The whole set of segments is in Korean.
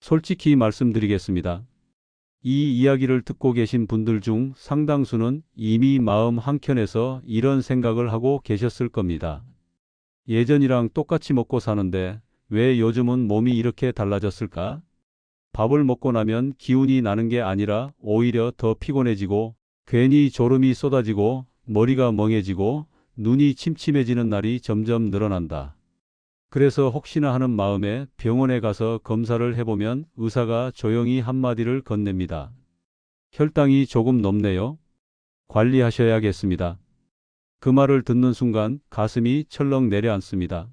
솔직히 말씀드리겠습니다. 이 이야기를 듣고 계신 분들 중 상당수는 이미 마음 한켠에서 이런 생각을 하고 계셨을 겁니다. 예전이랑 똑같이 먹고 사는데 왜 요즘은 몸이 이렇게 달라졌을까? 밥을 먹고 나면 기운이 나는 게 아니라 오히려 더 피곤해지고 괜히 졸음이 쏟아지고 머리가 멍해지고 눈이 침침해지는 날이 점점 늘어난다. 그래서 혹시나 하는 마음에 병원에 가서 검사를 해보면 의사가 조용히 한마디를 건넵니다. 혈당이 조금 높네요. 관리하셔야겠습니다. 그 말을 듣는 순간 가슴이 철렁 내려앉습니다.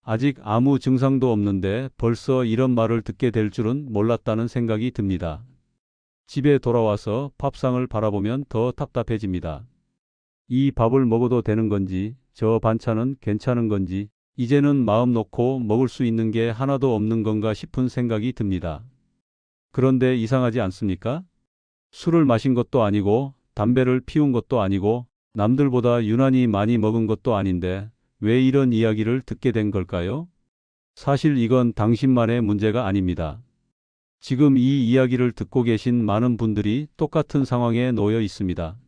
아직 아무 증상도 없는데 벌써 이런 말을 듣게 될 줄은 몰랐다는 생각이 듭니다. 집에 돌아와서 밥상을 바라보면 더 답답해집니다. 이 밥을 먹어도 되는 건지, 저 반찬은 괜찮은 건지, 이제는 마음 놓고 먹을 수 있는 게 하나도 없는 건가 싶은 생각이 듭니다. 그런데 이상하지 않습니까? 술을 마신 것도 아니고, 담배를 피운 것도 아니고, 남들보다 유난히 많이 먹은 것도 아닌데, 왜 이런 이야기를 듣게 된 걸까요? 사실 이건 당신만의 문제가 아닙니다. 지금 이 이야기를 듣고 계신 많은 분들이 똑같은 상황에 놓여 있습니다.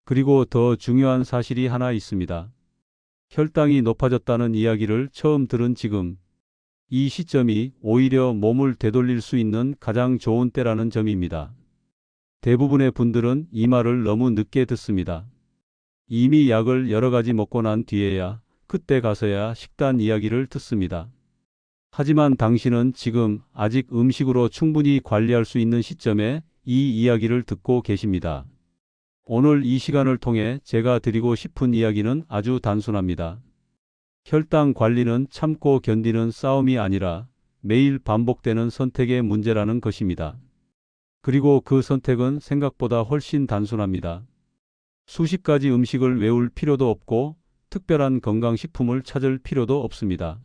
그리고 더 중요한 사실이 하나 있습니다. 혈당이 높아졌다는 이야기를 처음 들은 지금, 이 시점이 오히려 몸을 되돌릴 수 있는 가장 좋은 때라는 점입니다. 대부분의 분들은 이 말을 너무 늦게 듣습니다. 이미 약을 여러 가지 먹고 난 뒤에야, 그때 가서야 식단 이야기를 듣습니다. 하지만 당신은 지금 아직 음식으로 충분히 관리할 수 있는 시점에 이 이야기를 듣고 계십니다. 오늘 이 시간을 통해 제가 드리고 싶은 이야기는 아주 단순합니다. 혈당 관리는 참고 견디는 싸움이 아니라 매일 반복되는 선택의 문제라는 것입니다. 그리고 그 선택은 생각보다 훨씬 단순합니다. 수십 가지 음식을 외울 필요도 없고 특별한 건강식품을 찾을 필요도 없습니다.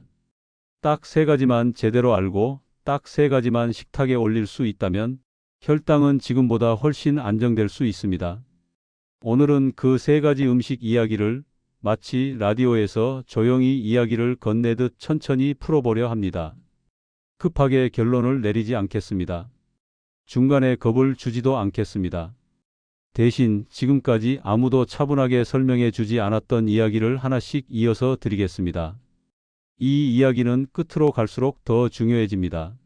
딱 세 가지만 제대로 알고 딱 세 가지만 식탁에 올릴 수 있다면 혈당은 지금보다 훨씬 안정될 수 있습니다. 오늘은 그 세 가지 음식 이야기를 마치 라디오에서 조용히 이야기를 건네듯 천천히 풀어보려 합니다. 급하게 결론을 내리지 않겠습니다. 중간에 겁을 주지도 않겠습니다. 대신 지금까지 아무도 차분하게 설명해 주지 않았던 이야기를 하나씩 이어서 드리겠습니다. 이 이야기는 끝으로 갈수록 더 중요해집니다.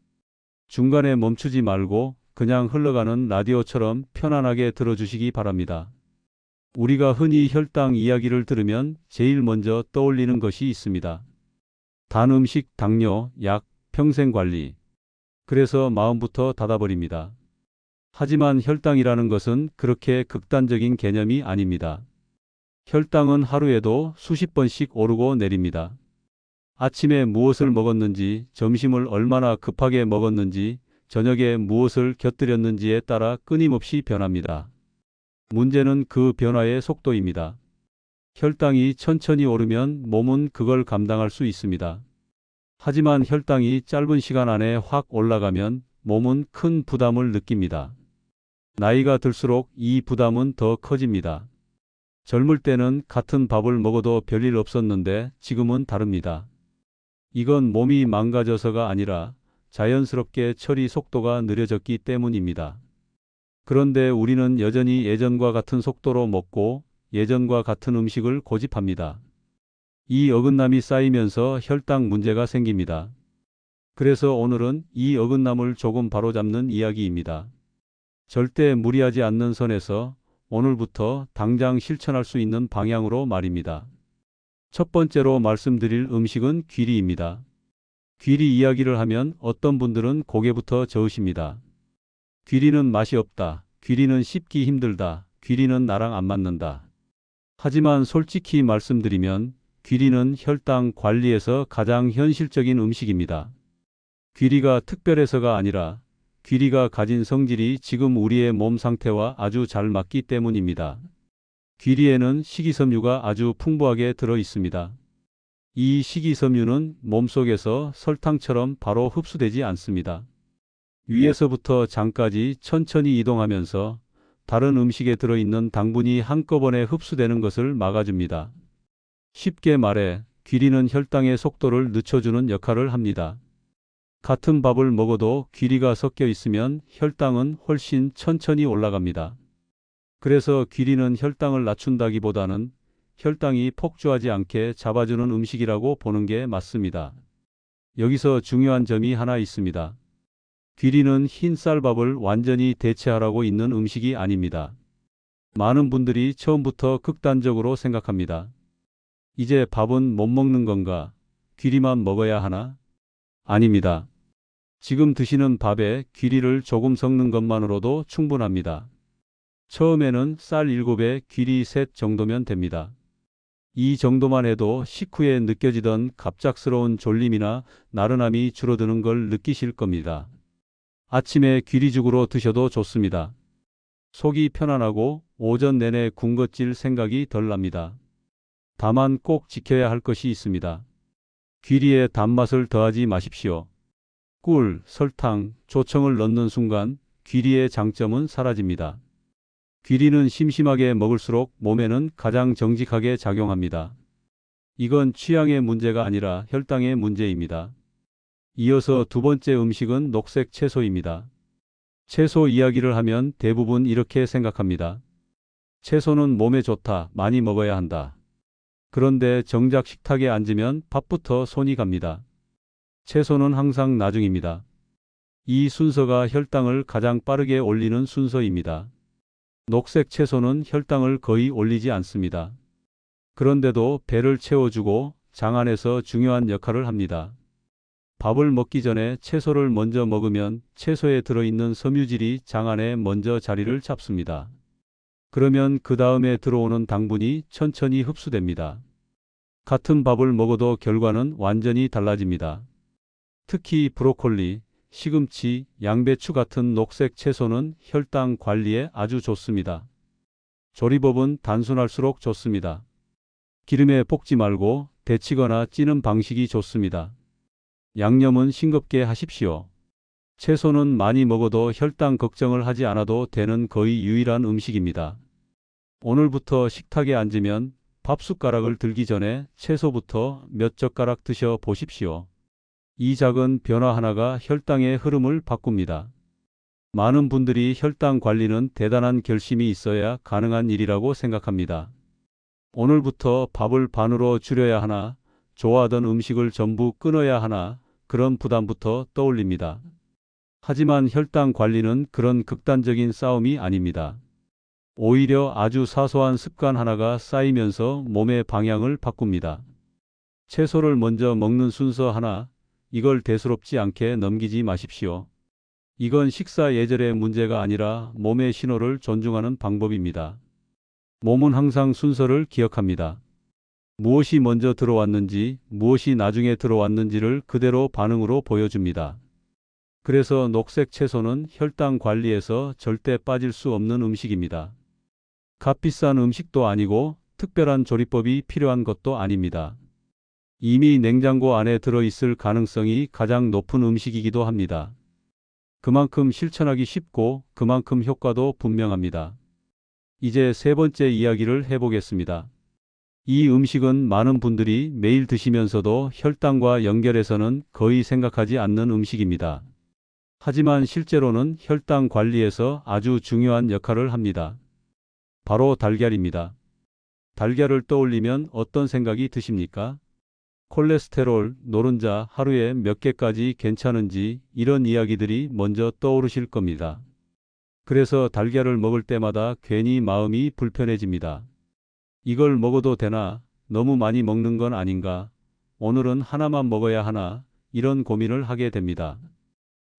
중간에 멈추지 말고 그냥 흘러가는 라디오처럼 편안하게 들어주시기 바랍니다. 우리가 흔히 혈당 이야기를 들으면 제일 먼저 떠올리는 것이 있습니다. 단 음식, 당뇨, 약, 평생관리. 그래서 마음부터 닫아버립니다. 하지만 혈당이라는 것은 그렇게 극단적인 개념이 아닙니다. 혈당은 하루에도 수십 번씩 오르고 내립니다. 아침에 무엇을 먹었는지, 점심을 얼마나 급하게 먹었는지, 저녁에 무엇을 곁들였는지에 따라 끊임없이 변합니다. 문제는 그 변화의 속도입니다. 혈당이 천천히 오르면 몸은 그걸 감당할 수 있습니다. 하지만 혈당이 짧은 시간 안에 확 올라가면 몸은 큰 부담을 느낍니다. 나이가 들수록 이 부담은 더 커집니다. 젊을 때는 같은 밥을 먹어도 별일 없었는데 지금은 다릅니다. 이건 몸이 망가져서가 아니라 자연스럽게 처리 속도가 느려졌기 때문입니다. 그런데 우리는 여전히 예전과 같은 속도로 먹고 예전과 같은 음식을 고집합니다. 이 어긋남이 쌓이면서 혈당 문제가 생깁니다. 그래서 오늘은 이 어긋남을 조금 바로잡는 이야기입니다. 절대 무리하지 않는 선에서 오늘부터 당장 실천할 수 있는 방향으로 말입니다. 첫 번째로 말씀드릴 음식은 귀리입니다. 귀리 이야기를 하면 어떤 분들은 고개부터 저으십니다. 귀리는 맛이 없다. 귀리는 씹기 힘들다. 귀리는 나랑 안 맞는다. 하지만 솔직히 말씀드리면 귀리는 혈당 관리에서 가장 현실적인 음식입니다. 귀리가 특별해서가 아니라 귀리가 가진 성질이 지금 우리의 몸 상태와 아주 잘 맞기 때문입니다. 귀리에는 식이섬유가 아주 풍부하게 들어 있습니다. 이 식이섬유는 몸속에서 설탕처럼 바로 흡수되지 않습니다. 위에서부터 장까지 천천히 이동하면서 다른 음식에 들어있는 당분이 한꺼번에 흡수되는 것을 막아줍니다. 쉽게 말해 귀리는 혈당의 속도를 늦춰주는 역할을 합니다. 같은 밥을 먹어도 귀리가 섞여 있으면 혈당은 훨씬 천천히 올라갑니다. 그래서 귀리는 혈당을 낮춘다기보다는 혈당이 폭주하지 않게 잡아주는 음식이라고 보는 게 맞습니다. 여기서 중요한 점이 하나 있습니다. 귀리는 흰 쌀밥을 완전히 대체하라고 있는 음식이 아닙니다. 많은 분들이 처음부터 극단적으로 생각합니다. 이제 밥은 못 먹는 건가? 귀리만 먹어야 하나? 아닙니다. 지금 드시는 밥에 귀리를 조금 섞는 것만으로도 충분합니다. 처음에는 쌀 7에 귀리 셋 정도면 됩니다. 이 정도만 해도 식후에 느껴지던 갑작스러운 졸림이나 나른함이 줄어드는 걸 느끼실 겁니다. 아침에 귀리죽으로 드셔도 좋습니다. 속이 편안하고 오전 내내 군것질 생각이 덜 납니다. 다만 꼭 지켜야 할 것이 있습니다. 귀리에 단맛을 더하지 마십시오. 꿀, 설탕, 조청을 넣는 순간 귀리의 장점은 사라집니다. 귀리는 심심하게 먹을수록 몸에는 가장 정직하게 작용합니다. 이건 취향의 문제가 아니라 혈당의 문제입니다. 이어서 두 번째 음식은 녹색 채소입니다. 채소 이야기를 하면 대부분 이렇게 생각합니다. 채소는 몸에 좋다, 많이 먹어야 한다. 그런데 정작 식탁에 앉으면 밥부터 손이 갑니다. 채소는 항상 나중입니다. 이 순서가 혈당을 가장 빠르게 올리는 순서입니다. 녹색 채소는 혈당을 거의 올리지 않습니다. 그런데도 배를 채워주고 장 안에서 중요한 역할을 합니다. 밥을 먹기 전에 채소를 먼저 먹으면 채소에 들어있는 섬유질이 장 안에 먼저 자리를 잡습니다. 그러면 그 다음에 들어오는 당분이 천천히 흡수됩니다. 같은 밥을 먹어도 결과는 완전히 달라집니다. 특히 브로콜리, 시금치, 양배추 같은 녹색 채소는 혈당 관리에 아주 좋습니다. 조리법은 단순할수록 좋습니다. 기름에 볶지 말고 데치거나 찌는 방식이 좋습니다. 양념은 싱겁게 하십시오. 채소는 많이 먹어도 혈당 걱정을 하지 않아도 되는 거의 유일한 음식입니다. 오늘부터 식탁에 앉으면 밥 숟가락을 들기 전에 채소부터 몇 젓가락 드셔 보십시오. 이 작은 변화 하나가 혈당의 흐름을 바꿉니다. 많은 분들이 혈당 관리는 대단한 결심이 있어야 가능한 일이라고 생각합니다. 오늘부터 밥을 반으로 줄여야 하나, 좋아하던 음식을 전부 끊어야 하나, 그런 부담부터 떠올립니다. 하지만 혈당 관리는 그런 극단적인 싸움이 아닙니다. 오히려 아주 사소한 습관 하나가 쌓이면서 몸의 방향을 바꿉니다. 채소를 먼저 먹는 순서 하나, 이걸 대수롭지 않게 넘기지 마십시오. 이건 식사 예절의 문제가 아니라 몸의 신호를 존중하는 방법입니다. 몸은 항상 순서를 기억합니다. 무엇이 먼저 들어왔는지, 무엇이 나중에 들어왔는지를 그대로 반응으로 보여줍니다. 그래서 녹색 채소는 혈당 관리에서 절대 빠질 수 없는 음식입니다. 값비싼 음식도 아니고 특별한 조리법이 필요한 것도 아닙니다. 이미 냉장고 안에 들어있을 가능성이 가장 높은 음식이기도 합니다. 그만큼 실천하기 쉽고 그만큼 효과도 분명합니다. 이제 세 번째 이야기를 해보겠습니다. 이 음식은 많은 분들이 매일 드시면서도 혈당과 연결해서는 거의 생각하지 않는 음식입니다. 하지만 실제로는 혈당 관리에서 아주 중요한 역할을 합니다. 바로 달걀입니다. 달걀을 떠올리면 어떤 생각이 드십니까? 콜레스테롤, 노른자, 하루에 몇 개까지 괜찮은지 이런 이야기들이 먼저 떠오르실 겁니다. 그래서 달걀을 먹을 때마다 괜히 마음이 불편해집니다. 이걸 먹어도 되나? 너무 많이 먹는 건 아닌가? 오늘은 하나만 먹어야 하나? 이런 고민을 하게 됩니다.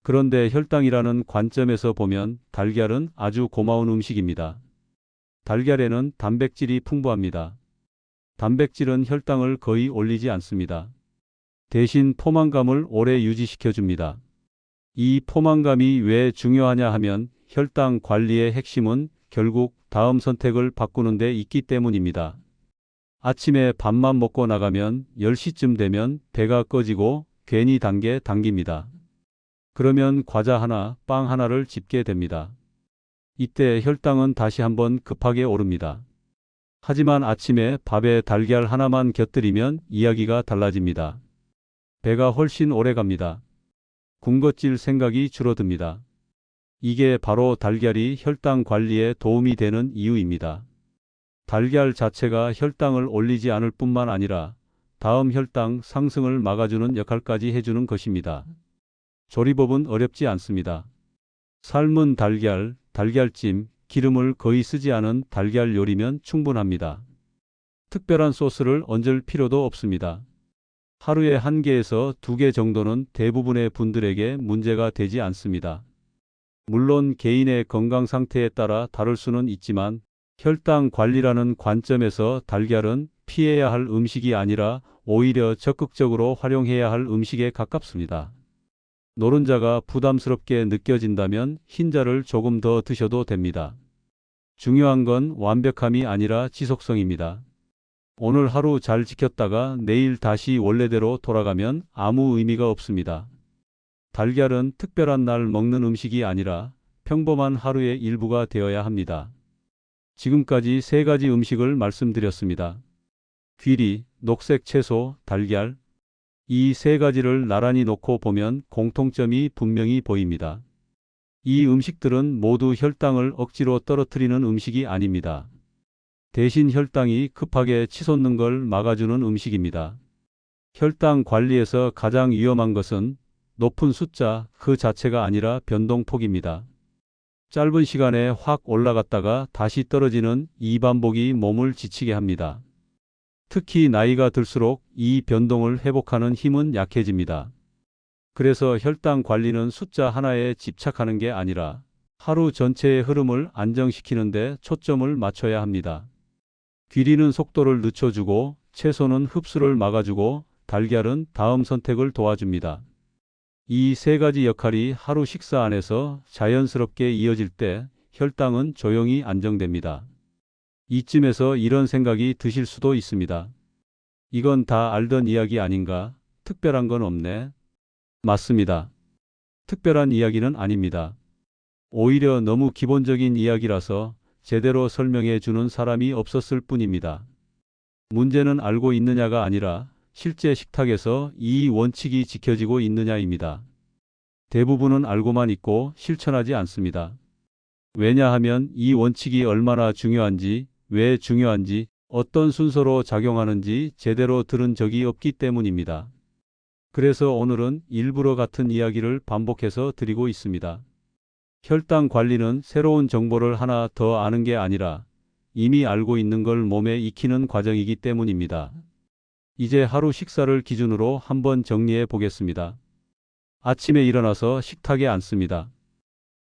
그런데 혈당이라는 관점에서 보면 달걀은 아주 고마운 음식입니다. 달걀에는 단백질이 풍부합니다. 단백질은 혈당을 거의 올리지 않습니다. 대신 포만감을 오래 유지시켜줍니다. 이 포만감이 왜 중요하냐 하면 혈당 관리의 핵심은 결국 다음 선택을 바꾸는 데 있기 때문입니다. 아침에 밥만 먹고 나가면 10시쯤 되면 배가 꺼지고 괜히 단 게 당깁니다. 그러면 과자 하나, 빵 하나를 집게 됩니다. 이때 혈당은 다시 한번 급하게 오릅니다. 하지만 아침에 밥에 달걀 하나만 곁들이면 이야기가 달라집니다. 배가 훨씬 오래 갑니다. 군것질 생각이 줄어듭니다. 이게 바로 달걀이 혈당 관리에 도움이 되는 이유입니다. 달걀 자체가 혈당을 올리지 않을 뿐만 아니라 다음 혈당 상승을 막아주는 역할까지 해주는 것입니다. 조리법은 어렵지 않습니다. 삶은 달걀, 달걀찜, 기름을 거의 쓰지 않은 달걀 요리면 충분합니다. 특별한 소스를 얹을 필요도 없습니다. 하루에 1개에서 2개 정도는 대부분의 분들에게 문제가 되지 않습니다. 물론 개인의 건강 상태에 따라 다를 수는 있지만 혈당 관리라는 관점에서 달걀은 피해야 할 음식이 아니라 오히려 적극적으로 활용해야 할 음식에 가깝습니다. 노른자가 부담스럽게 느껴진다면 흰자를 조금 더 드셔도 됩니다. 중요한 건 완벽함이 아니라 지속성입니다. 오늘 하루 잘 지켰다가 내일 다시 원래대로 돌아가면 아무 의미가 없습니다. 달걀은 특별한 날 먹는 음식이 아니라 평범한 하루의 일부가 되어야 합니다. 지금까지 3가지 음식을 말씀드렸습니다. 귀리, 녹색 채소, 달걀. 이 3가지를 나란히 놓고 보면 공통점이 분명히 보입니다. 이 음식들은 모두 혈당을 억지로 떨어뜨리는 음식이 아닙니다. 대신 혈당이 급하게 치솟는 걸 막아주는 음식입니다. 혈당 관리에서 가장 위험한 것은 높은 숫자 그 자체가 아니라 변동폭입니다. 짧은 시간에 확 올라갔다가 다시 떨어지는 이 반복이 몸을 지치게 합니다. 특히 나이가 들수록 이 변동을 회복하는 힘은 약해집니다. 그래서 혈당 관리는 숫자 하나에 집착하는 게 아니라 하루 전체의 흐름을 안정시키는 데 초점을 맞춰야 합니다. 귀리는 속도를 늦춰주고 채소는 흡수를 막아주고 달걀은 다음 선택을 도와줍니다. 이 3가지 역할이 하루 식사 안에서 자연스럽게 이어질 때 혈당은 조용히 안정됩니다. 이쯤에서 이런 생각이 드실 수도 있습니다. 이건 다 알던 이야기 아닌가? 특별한 건 없네. 맞습니다. 특별한 이야기는 아닙니다. 오히려 너무 기본적인 이야기라서 제대로 설명해 주는 사람이 없었을 뿐입니다. 문제는 알고 있느냐가 아니라 실제 식탁에서 이 원칙이 지켜지고 있느냐입니다. 대부분은 알고만 있고 실천하지 않습니다. 왜냐하면 이 원칙이 얼마나 중요한지, 왜 중요한지, 어떤 순서로 작용하는지 제대로 들은 적이 없기 때문입니다. 그래서 오늘은 일부러 같은 이야기를 반복해서 드리고 있습니다. 혈당 관리는 새로운 정보를 하나 더 아는 게 아니라 이미 알고 있는 걸 몸에 익히는 과정이기 때문입니다. 이제 하루 식사를 기준으로 한번 정리해 보겠습니다. 아침에 일어나서 식탁에 앉습니다.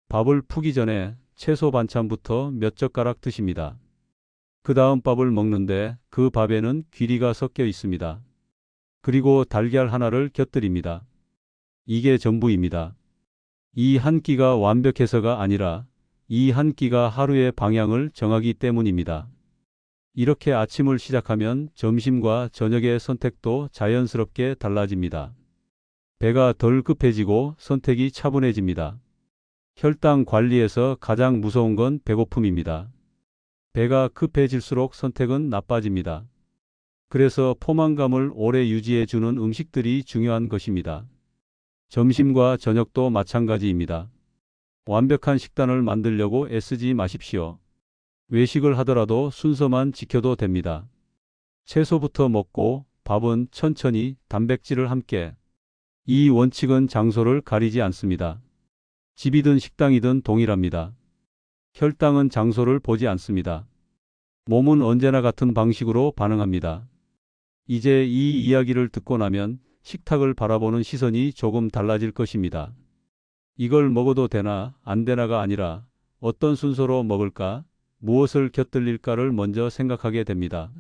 밥을 푸기 전에 채소 반찬부터 몇 젓가락 드십니다. 그 다음 밥을 먹는데 그 밥에는 귀리가 섞여 있습니다. 그리고 달걀 하나를 곁들입니다. 이게 전부입니다. 이 한 끼가 완벽해서가 아니라 이 한 끼가 하루의 방향을 정하기 때문입니다. 이렇게 아침을 시작하면 점심과 저녁의 선택도 자연스럽게 달라집니다. 배가 덜 급해지고 선택이 차분해집니다. 혈당 관리에서 가장 무서운 건 배고픔입니다. 배가 급해질수록 선택은 나빠집니다. 그래서 포만감을 오래 유지해 주는 음식들이 중요한 것입니다. 점심과 저녁도 마찬가지입니다. 완벽한 식단을 만들려고 애쓰지 마십시오. 외식을 하더라도 순서만 지켜도 됩니다. 채소부터 먹고 밥은 천천히 단백질을 함께. 이 원칙은 장소를 가리지 않습니다. 집이든 식당이든 동일합니다. 혈당은 장소를 보지 않습니다. 몸은 언제나 같은 방식으로 반응합니다. 이제 이 이야기를 듣고 나면 식탁을 바라보는 시선이 조금 달라질 것입니다. 이걸 먹어도 되나 안 되나가 아니라 어떤 순서로 먹을까, 무엇을 곁들일까를 먼저 생각하게 됩니다.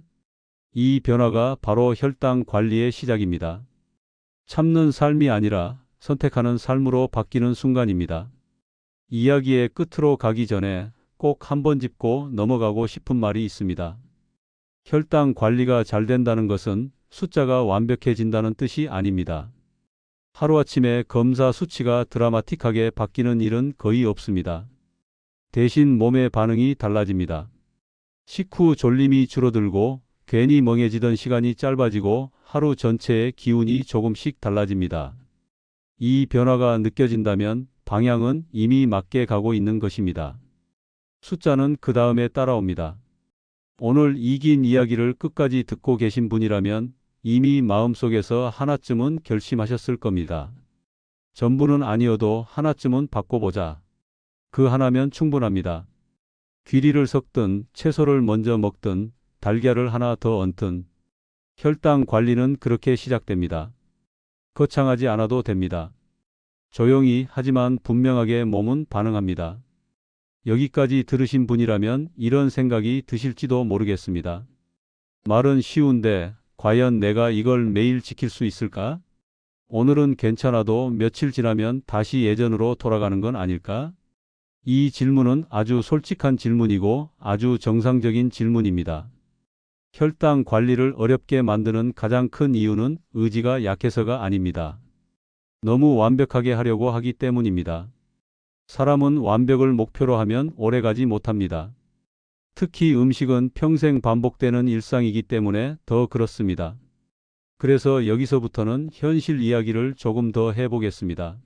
이 변화가 바로 혈당 관리의 시작입니다. 참는 삶이 아니라 선택하는 삶으로 바뀌는 순간입니다. 이야기의 끝으로 가기 전에 꼭 한번 짚고 넘어가고 싶은 말이 있습니다. 혈당 관리가 잘 된다는 것은 숫자가 완벽해진다는 뜻이 아닙니다. 하루아침에 검사 수치가 드라마틱하게 바뀌는 일은 거의 없습니다. 대신 몸의 반응이 달라집니다. 식후 졸림이 줄어들고 괜히 멍해지던 시간이 짧아지고 하루 전체의 기운이 조금씩 달라집니다. 이 변화가 느껴진다면 방향은 이미 맞게 가고 있는 것입니다. 숫자는 그 다음에 따라옵니다. 오늘 이 긴 이야기를 끝까지 듣고 계신 분이라면 이미 마음속에서 하나쯤은 결심하셨을 겁니다. 전부는 아니어도 하나쯤은 바꿔보자. 그 하나면 충분합니다. 귀리를 섞든 채소를 먼저 먹든 달걀을 하나 더 얹든 혈당 관리는 그렇게 시작됩니다. 거창하지 않아도 됩니다. 조용히 하지만 분명하게 몸은 반응합니다. 여기까지 들으신 분이라면 이런 생각이 드실지도 모르겠습니다. 말은 쉬운데 과연 내가 이걸 매일 지킬 수 있을까? 오늘은 괜찮아도 며칠 지나면 다시 예전으로 돌아가는 건 아닐까? 이 질문은 아주 솔직한 질문이고 아주 정상적인 질문입니다. 혈당 관리를 어렵게 만드는 가장 큰 이유는 의지가 약해서가 아닙니다. 너무 완벽하게 하려고 하기 때문입니다. 사람은 완벽을 목표로 하면 오래가지 못합니다. 특히 음식은 평생 반복되는 일상이기 때문에 더 그렇습니다. 그래서 여기서부터는 현실 이야기를 조금 더 해보겠습니다.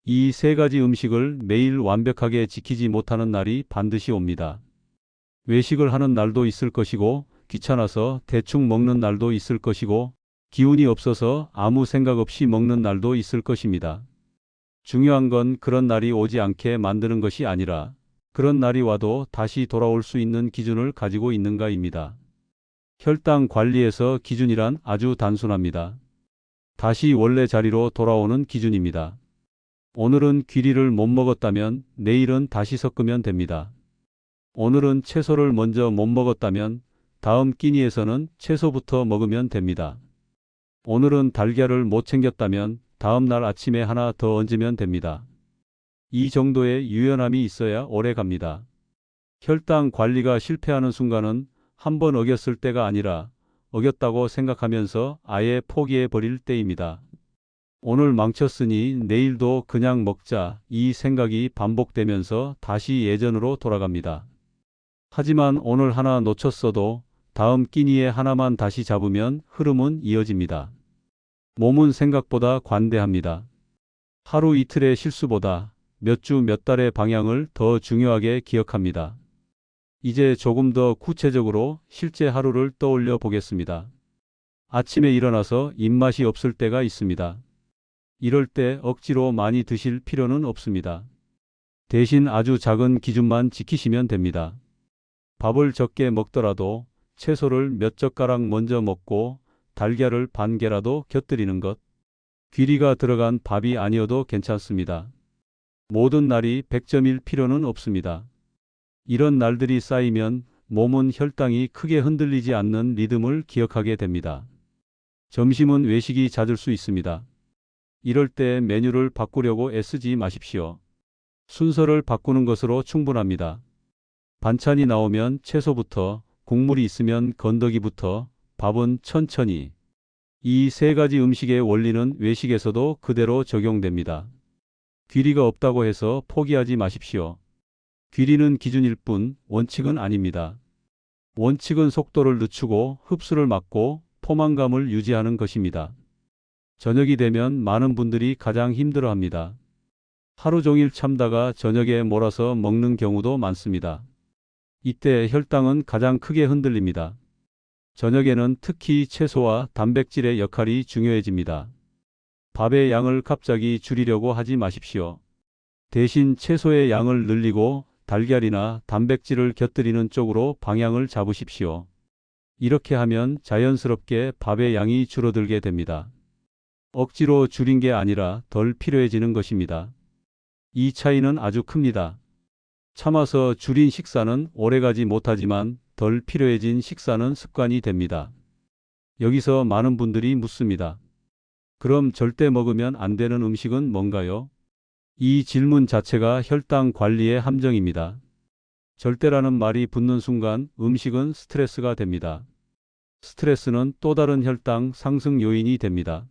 이 세 가지 음식을 매일 완벽하게 지키지 못하는 날이 반드시 옵니다. 외식을 하는 날도 있을 것이고, 귀찮아서 대충 먹는 날도 있을 것이고, 기운이 없어서 아무 생각 없이 먹는 날도 있을 것입니다. 중요한 건 그런 날이 오지 않게 만드는 것이 아니라 그런 날이 와도 다시 돌아올 수 있는 기준을 가지고 있는가입니다. 혈당 관리에서 기준이란 아주 단순합니다. 다시 원래 자리로 돌아오는 기준입니다. 오늘은 귀리를 못 먹었다면 내일은 다시 섞으면 됩니다. 오늘은 채소를 먼저 못 먹었다면 다음 끼니에서는 채소부터 먹으면 됩니다. 오늘은 달걀을 못 챙겼다면 다음 날 아침에 하나 더 얹으면 됩니다. 이 정도의 유연함이 있어야 오래 갑니다. 혈당 관리가 실패하는 순간은 한 번 어겼을 때가 아니라 어겼다고 생각하면서 아예 포기해 버릴 때입니다. 오늘 망쳤으니 내일도 그냥 먹자, 이 생각이 반복되면서 다시 예전으로 돌아갑니다. 하지만 오늘 하나 놓쳤어도 다음 끼니에 하나만 다시 잡으면 흐름은 이어집니다. 몸은 생각보다 관대합니다. 하루 이틀의 실수보다 몇 주 몇 달의 방향을 더 중요하게 기억합니다. 이제 조금 더 구체적으로 실제 하루를 떠올려 보겠습니다. 아침에 일어나서 입맛이 없을 때가 있습니다. 이럴 때 억지로 많이 드실 필요는 없습니다. 대신 아주 작은 기준만 지키시면 됩니다. 밥을 적게 먹더라도 채소를 몇 젓가락 먼저 먹고 달걀을 반 개라도 곁들이는 것. 귀리가 들어간 밥이 아니어도 괜찮습니다. 모든 날이 100점일 필요는 없습니다. 이런 날들이 쌓이면 몸은 혈당이 크게 흔들리지 않는 리듬을 기억하게 됩니다. 점심은 외식이 잦을 수 있습니다. 이럴 때 메뉴를 바꾸려고 애쓰지 마십시오. 순서를 바꾸는 것으로 충분합니다. 반찬이 나오면 채소부터, 국물이 있으면 건더기부터, 밥은 천천히. 이 세 가지 음식의 원리는 외식에서도 그대로 적용됩니다. 귀리가 없다고 해서 포기하지 마십시오. 귀리는 기준일 뿐 원칙은 아닙니다. 원칙은 속도를 늦추고 흡수를 막고 포만감을 유지하는 것입니다. 저녁이 되면 많은 분들이 가장 힘들어합니다. 하루 종일 참다가 저녁에 몰아서 먹는 경우도 많습니다. 이때 혈당은 가장 크게 흔들립니다. 저녁에는 특히 채소와 단백질의 역할이 중요해집니다. 밥의 양을 갑자기 줄이려고 하지 마십시오. 대신 채소의 양을 늘리고 달걀이나 단백질을 곁들이는 쪽으로 방향을 잡으십시오. 이렇게 하면 자연스럽게 밥의 양이 줄어들게 됩니다. 억지로 줄인 게 아니라 덜 필요해지는 것입니다. 이 차이는 아주 큽니다. 참아서 줄인 식사는 오래가지 못하지만 덜 필요해진 식사는 습관이 됩니다. 여기서 많은 분들이 묻습니다. 그럼 절대 먹으면 안 되는 음식은 뭔가요? 이 질문 자체가 혈당 관리의 함정입니다. 절대라는 말이 붙는 순간 음식은 스트레스가 됩니다. 스트레스는 또 다른 혈당 상승 요인이 됩니다.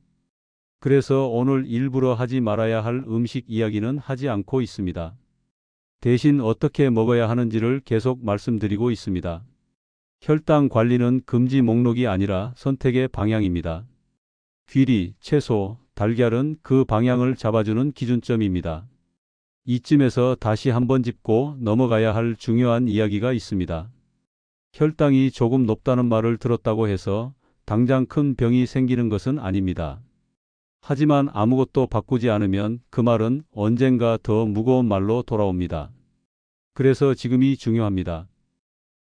그래서 오늘 일부러 하지 말아야 할 음식 이야기는 하지 않고 있습니다. 대신 어떻게 먹어야 하는지를 계속 말씀드리고 있습니다. 혈당 관리는 금지 목록이 아니라 선택의 방향입니다. 귀리, 채소, 달걀은 그 방향을 잡아주는 기준점입니다. 이쯤에서 다시 한번 짚고 넘어가야 할 중요한 이야기가 있습니다. 혈당이 조금 높다는 말을 들었다고 해서 당장 큰 병이 생기는 것은 아닙니다. 하지만 아무것도 바꾸지 않으면 그 말은 언젠가 더 무거운 말로 돌아옵니다. 그래서 지금이 중요합니다.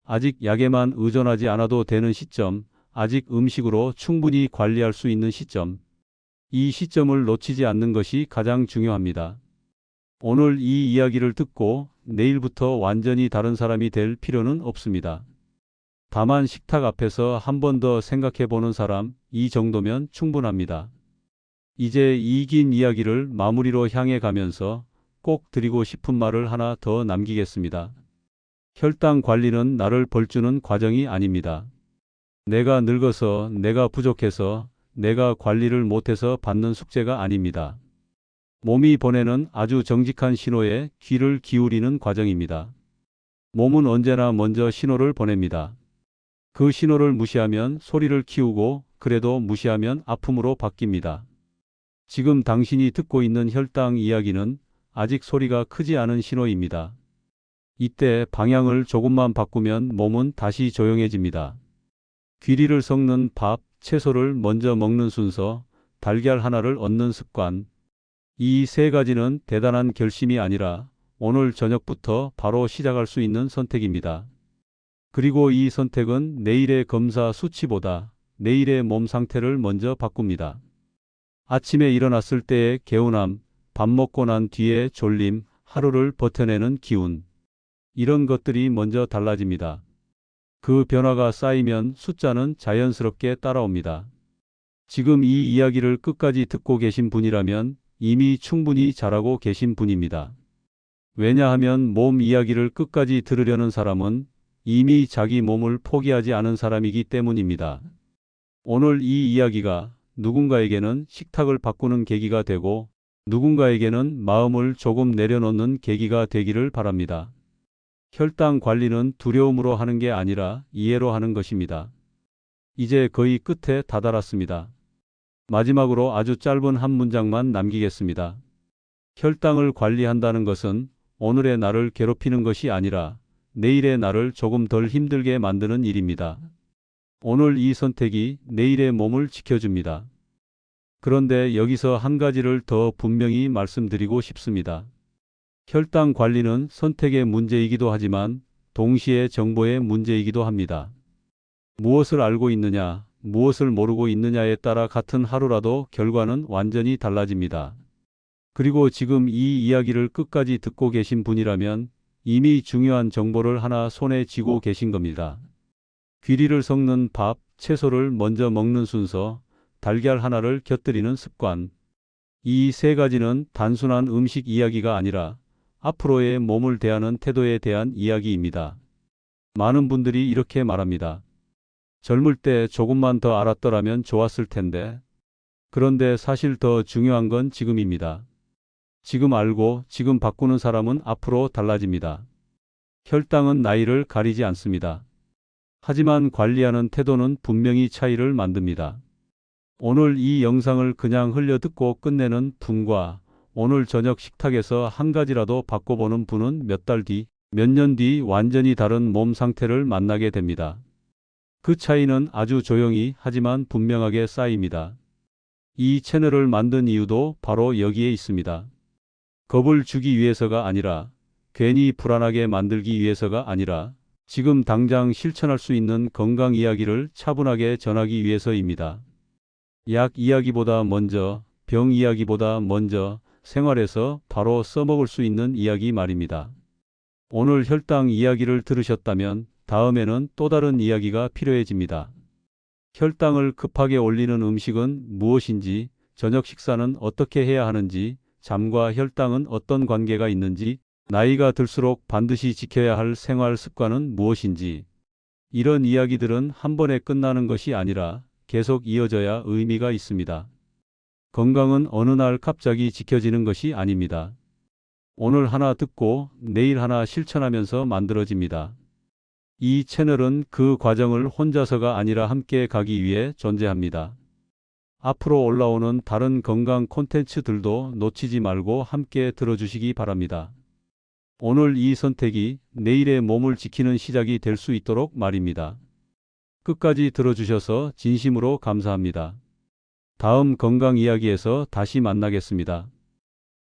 아직 약에만 의존하지 않아도 되는 시점, 아직 음식으로 충분히 관리할 수 있는 시점, 이 시점을 놓치지 않는 것이 가장 중요합니다. 오늘 이 이야기를 듣고 내일부터 완전히 다른 사람이 될 필요는 없습니다. 다만 식탁 앞에서 한 번 더 생각해 보는 사람, 이 정도면 충분합니다. 이제 이 긴 이야기를 마무리로 향해 가면서 꼭 드리고 싶은 말을 하나 더 남기겠습니다. 혈당 관리는 나를 벌주는 과정이 아닙니다. 내가 늙어서, 내가 부족해서, 내가 관리를 못해서 받는 숙제가 아닙니다. 몸이 보내는 아주 정직한 신호에 귀를 기울이는 과정입니다. 몸은 언제나 먼저 신호를 보냅니다. 그 신호를 무시하면 소리를 키우고 그래도 무시하면 아픔으로 바뀝니다. 지금 당신이 듣고 있는 혈당 이야기는 아직 소리가 크지 않은 신호입니다. 이때 방향을 조금만 바꾸면 몸은 다시 조용해집니다. 귀리를 섞는 밥, 채소를 먼저 먹는 순서, 달걀 하나를 얻는 습관, 이 세 가지는 대단한 결심이 아니라 오늘 저녁부터 바로 시작할 수 있는 선택입니다. 그리고 이 선택은 내일의 검사 수치보다 내일의 몸 상태를 먼저 바꿉니다. 아침에 일어났을 때의 개운함, 밥 먹고 난 뒤의 졸림, 하루를 버텨내는 기운, 이런 것들이 먼저 달라집니다. 그 변화가 쌓이면 숫자는 자연스럽게 따라옵니다. 지금 이 이야기를 끝까지 듣고 계신 분이라면 이미 충분히 잘하고 계신 분입니다. 왜냐하면 몸 이야기를 끝까지 들으려는 사람은 이미 자기 몸을 포기하지 않은 사람이기 때문입니다. 오늘 이 이야기가 누군가에게는 식탁을 바꾸는 계기가 되고 누군가에게는 마음을 조금 내려놓는 계기가 되기를 바랍니다. 혈당 관리는 두려움으로 하는 게 아니라 이해로 하는 것입니다. 이제 거의 끝에 다다랐습니다. 마지막으로 아주 짧은 한 문장만 남기겠습니다. 혈당을 관리한다는 것은 오늘의 나를 괴롭히는 것이 아니라 내일의 나를 조금 덜 힘들게 만드는 일입니다. 오늘 이 선택이 내일의 몸을 지켜줍니다. 그런데 여기서 한 가지를 더 분명히 말씀드리고 싶습니다. 혈당 관리는 선택의 문제이기도 하지만 동시에 정보의 문제이기도 합니다. 무엇을 알고 있느냐, 무엇을 모르고 있느냐에 따라 같은 하루라도 결과는 완전히 달라집니다. 그리고 지금 이 이야기를 끝까지 듣고 계신 분이라면 이미 중요한 정보를 하나 손에 쥐고 계신 겁니다. 귀리를 섞는 밥, 채소를 먼저 먹는 순서, 달걀 하나를 곁들이는 습관. 이 세 가지는 단순한 음식 이야기가 아니라 앞으로의 몸을 대하는 태도에 대한 이야기입니다. 많은 분들이 이렇게 말합니다. 젊을 때 조금만 더 알았더라면 좋았을 텐데. 그런데 사실 더 중요한 건 지금입니다. 지금 알고 지금 바꾸는 사람은 앞으로 달라집니다. 혈당은 나이를 가리지 않습니다. 하지만 관리하는 태도는 분명히 차이를 만듭니다. 오늘 이 영상을 그냥 흘려듣고 끝내는 분과 오늘 저녁 식탁에서 한 가지라도 바꿔보는 분은 몇 달 뒤, 몇 년 뒤 완전히 다른 몸 상태를 만나게 됩니다. 그 차이는 아주 조용히 하지만 분명하게 쌓입니다. 이 채널을 만든 이유도 바로 여기에 있습니다. 겁을 주기 위해서가 아니라, 괜히 불안하게 만들기 위해서가 아니라, 지금 당장 실천할 수 있는 건강 이야기를 차분하게 전하기 위해서입니다. 약 이야기보다 먼저, 병 이야기보다 먼저, 생활에서 바로 써먹을 수 있는 이야기 말입니다. 오늘 혈당 이야기를 들으셨다면 다음에는 또 다른 이야기가 필요해집니다. 혈당을 급하게 올리는 음식은 무엇인지, 저녁 식사는 어떻게 해야 하는지, 잠과 혈당은 어떤 관계가 있는지, 나이가 들수록 반드시 지켜야 할 생활 습관은 무엇인지, 이런 이야기들은 한 번에 끝나는 것이 아니라 계속 이어져야 의미가 있습니다. 건강은 어느 날 갑자기 지켜지는 것이 아닙니다. 오늘 하나 듣고 내일 하나 실천하면서 만들어집니다. 이 채널은 그 과정을 혼자서가 아니라 함께 가기 위해 존재합니다. 앞으로 올라오는 다른 건강 콘텐츠들도 놓치지 말고 함께 들어주시기 바랍니다. 오늘 이 선택이 내일의 몸을 지키는 시작이 될 수 있도록 말입니다. 끝까지 들어주셔서 진심으로 감사합니다. 다음 건강 이야기에서 다시 만나겠습니다.